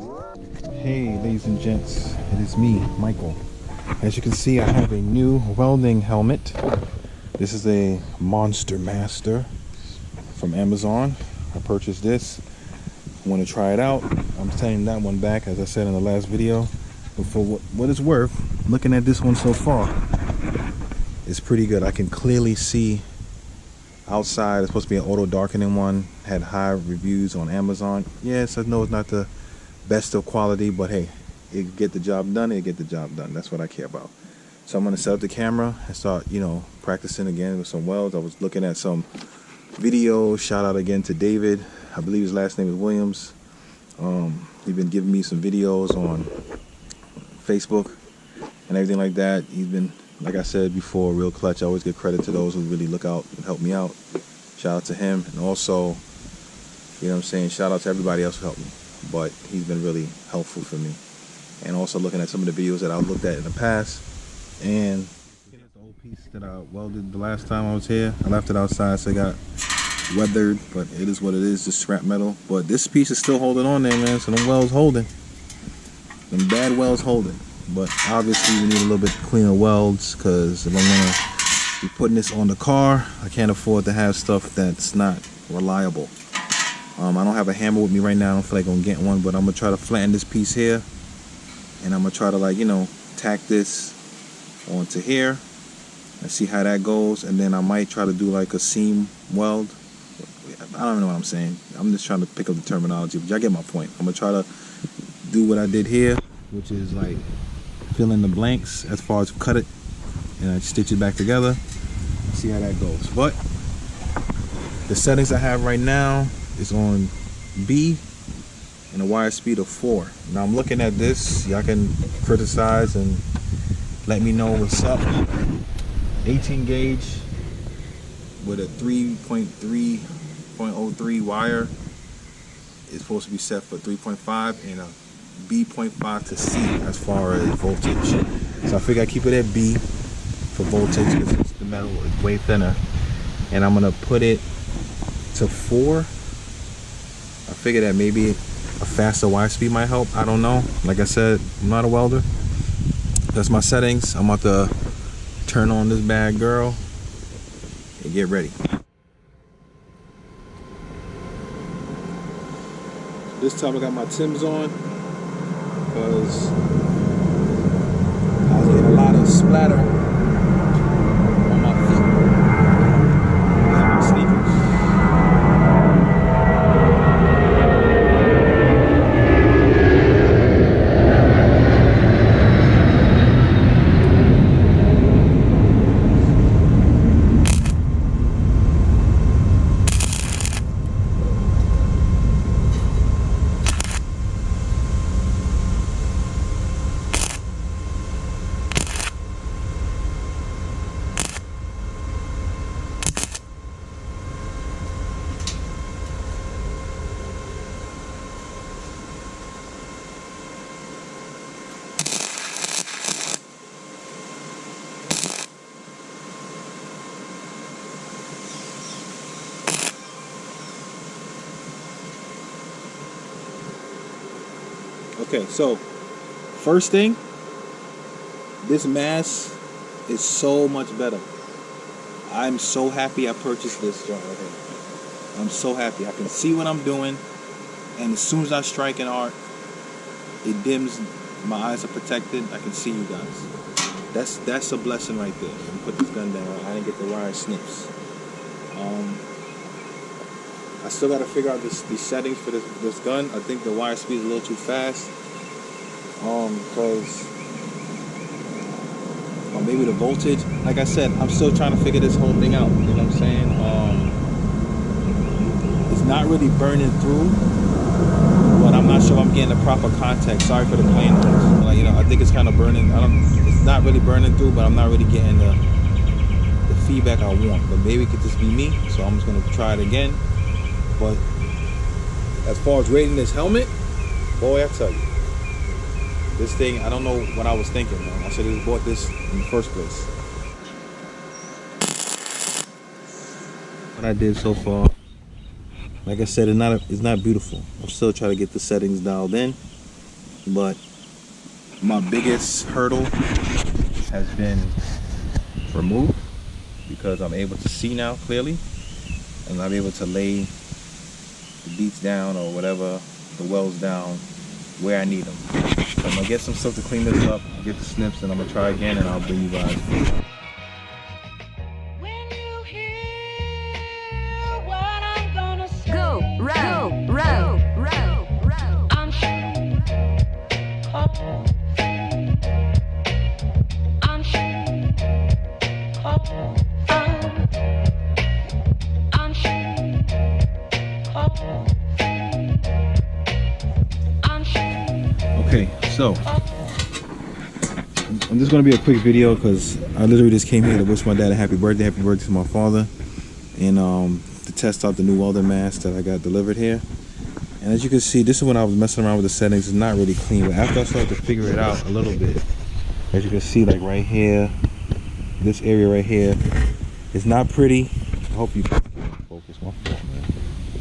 Hey ladies and gents, it is me, Michael. As you can see, I have a new welding helmet. This is a Monster Master from Amazon. I purchased this. I want to try it out. I'm sending that one back, as I said in the last video. But for what it's worth, looking at this one so far, it's pretty good. I can clearly see outside. It's supposed to be an auto darkening one. Had high reviews on Amazon. Yes, I know it's not the best of quality, but hey, it get the job done. It get the job done. That's what I care about. So I'm gonna set up the camera and start, practicing again with some welds. I was looking at some videos. Shout out again to David. I believe his last name is Williams. He's been giving me some videos on Facebook and everything like that. He's been, like I said before, real clutch. I always give credit to those who really look out and help me out. Shout out to him, and also, shout out to everybody else who helped me. But he's been really helpful for me. And also looking at some of the videos that I looked at in the past. And the old piece that I welded the last time I was here, I left it outside, so it got weathered, but it is what it is, just scrap metal. But this piece is still holding on there, man, so them welds holding. Them bad welds holding. But obviously we need a little bit cleaner welds, because if I'm gonna be putting this on the car, I can't afford to have stuff that's not reliable. I don't have a hammer with me right now. I don't feel like I'm getting one, but I'm gonna try to flatten this piece here, and I'm gonna try to tack this onto here and see how that goes. And then I might try to do like a seam weld. I don't know what I'm saying. I'm just trying to pick up the terminology, but y'all get my point. I'm gonna try to do what I did here, which is like fill in the blanks as far as cut it and I stitch it back together. See how that goes. But the settings I have right now is on B and a wire speed of 4. Now I'm looking at this. Y'all can criticize and let me know what's up. 18 gauge with a 3.3.03 wire is supposed to be set for 3.5 and a B.5 to C as far as voltage. So I figure I keep it at B for voltage because the metal is way thinner. And I'm gonna put it to 4. I figure that maybe a faster wire speed might help. I don't know. Like I said, I'm not a welder. That's my settings. I'm about to turn on this bad girl and get ready. This time I got my Timbs on because I was getting a lot of splatter on my feet and my sneakers. Okay, so first thing, this mask is so much better. I'm so happy I purchased this joint right here. I'm so happy. I can see what I'm doing, and as soon as I strike an arc, it dims. My eyes are protected. I can see you guys. That's a blessing right there. Let me put this gun down. I didn't get the wire snips. I still got to figure out these settings for this gun. I think the wire speed is a little too fast. Because or maybe the voltage. Like I said, I'm still trying to figure this whole thing out. You know what I'm saying? It's not really burning through, but I'm not sure I'm getting the proper contact. Sorry for the plane noise. Like, I think it's kind of burning. It's not really burning through, but I'm not really getting the feedback I want. But maybe it could just be me. So I'm just gonna try it again. But as far as rating this helmet, boy, I tell you, this thing, I don't know what I was thinking, man. I should have bought this in the first place. What I did so far, like I said, it's not beautiful. I'm still trying to get the settings dialed in. But my biggest hurdle has been removed because I'm able to see now clearly, and I'm able to lay the beats down or whatever, the welds down where I need them. So I'm gonna get some stuff to clean this up, get the snips, and I'm gonna try again, and I'll bring you guys. Go, row, row, row, row. Okay, so this is gonna be a quick video because I literally just came here to wish my dad a happy birthday to my father, and to test out the new Welding mask that I got delivered here. And as you can see, this is when I was messing around with the settings. It's not really clean, but after I started to figure it out a little bit, as you can see, like right here, this area right here, it's not pretty. I hope you can focus. My fault,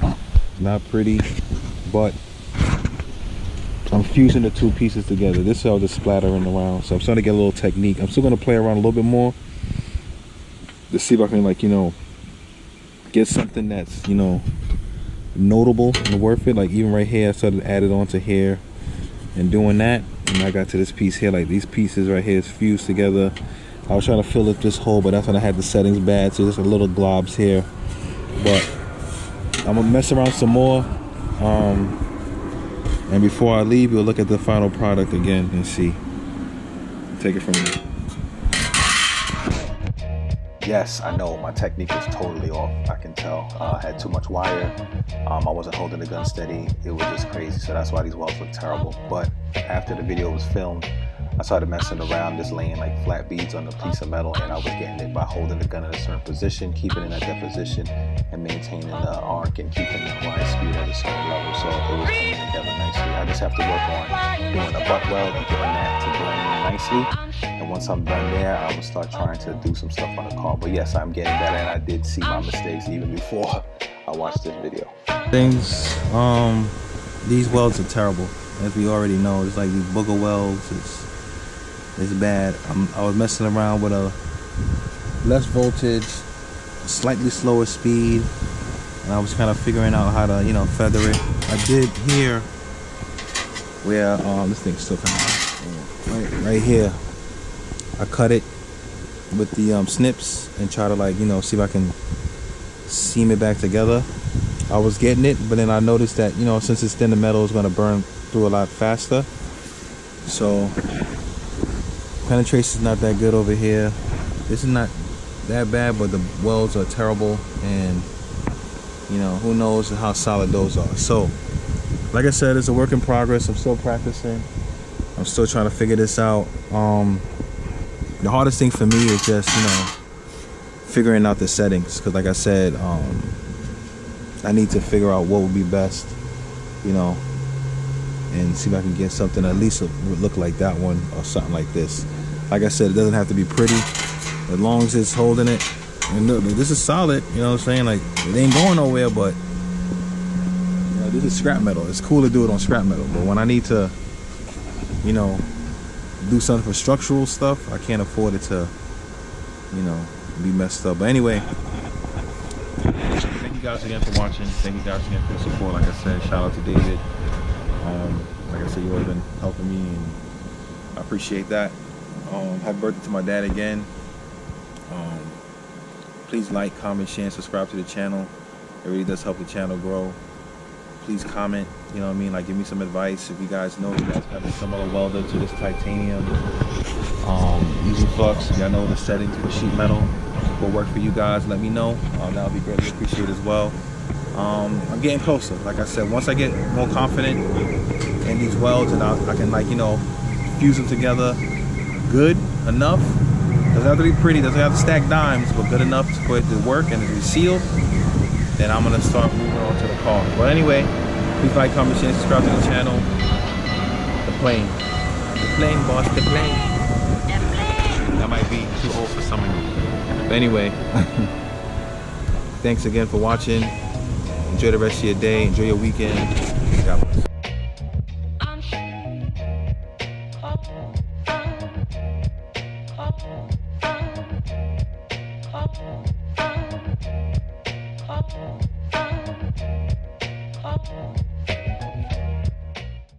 man. It's not pretty, but I'm fusing the two pieces together. This is all just splattering around, so I'm starting to get a little technique. I'm still gonna play around a little bit more to see if I can, like, you know, get something that's, you know, notable and worth it. Like even right here, I started to add it onto here and doing that, and I got to this piece here. Like these pieces right here is fused together. I was trying to fill up this hole, but that's when I had the settings bad, so there's a little globs here. But I'm gonna mess around some more, and before I leave, we'll look at the final product again and see. Take it from there. Yes, I know my technique is totally off. I can tell. I had too much wire. I wasn't holding the gun steady. It was just crazy. So that's why these welds look terrible. But after the video was filmed, I started messing around, just laying like flat beads on the piece of metal, and I was getting it by holding the gun in a certain position, keeping it at that position, and maintaining the arc and keeping the wire speed at a certain level. So it was coming together nicely. I just have to work on doing a butt weld and getting that to blend in nicely. And once I'm done there, I will start trying to do some stuff on the car. But yes, I'm getting better, and I did see my mistakes even before I watched this video. These welds are terrible, as we already know. It's like these booger welds. It's bad. I was messing around with a less voltage, slightly slower speed, and I was kind of figuring out how to, you know, feather it. I did here where this thing's still coming out. Right here, I cut it with the snips and try to, like, you know, see if I can seam it back together. I was getting it, but then I noticed that, you know, since it's thin, the metal is going to burn through a lot faster. So penetration is not that good over here. This is not that bad, but the welds are terrible, and you know, who knows how solid those are. So like I said, it's a work in progress. I'm still practicing. I'm still trying to figure this out. The hardest thing for me is just, you know, figuring out the settings, because like I said, I need to figure out what would be best, you know, and see if I can get something at least would look like that one or something like this. Like I said, it doesn't have to be pretty, as long as it's holding it. And look, this is solid, you know what I'm saying? Like, it ain't going nowhere, but you know, this is scrap metal. It's cool to do it on scrap metal, but when I need to, you know, do something for structural stuff, I can't afford it to, you know, be messed up. But anyway, thank you guys again for watching. Thank you guys again for the support. Like I said, shout out to David. Like I said, you've always been helping me, and I appreciate that. Happy birthday to my dad again. Please like, comment, share, and subscribe to the channel. It really does help the channel grow. Please comment, you know what I mean, like give me some advice. If you guys know you guys have a similar welder to this titanium using flux, y'all know the settings for sheet metal will work for you guys, let me know. That would be greatly appreciated as well. I'm getting closer. Like I said, once I get more confident in these welds, and I can, like, you know, fuse them together good enough. Doesn't have to be pretty, doesn't have to stack dimes, but good enough for it to work and to be sealed, then I'm gonna start moving on to the car. But anyway, please like, comment, share, and subscribe to the channel. The plane, boss, the plane. That might be too old for some of you. But anyway, thanks again for watching. Enjoy the rest of your day. Enjoy your weekend. God bless.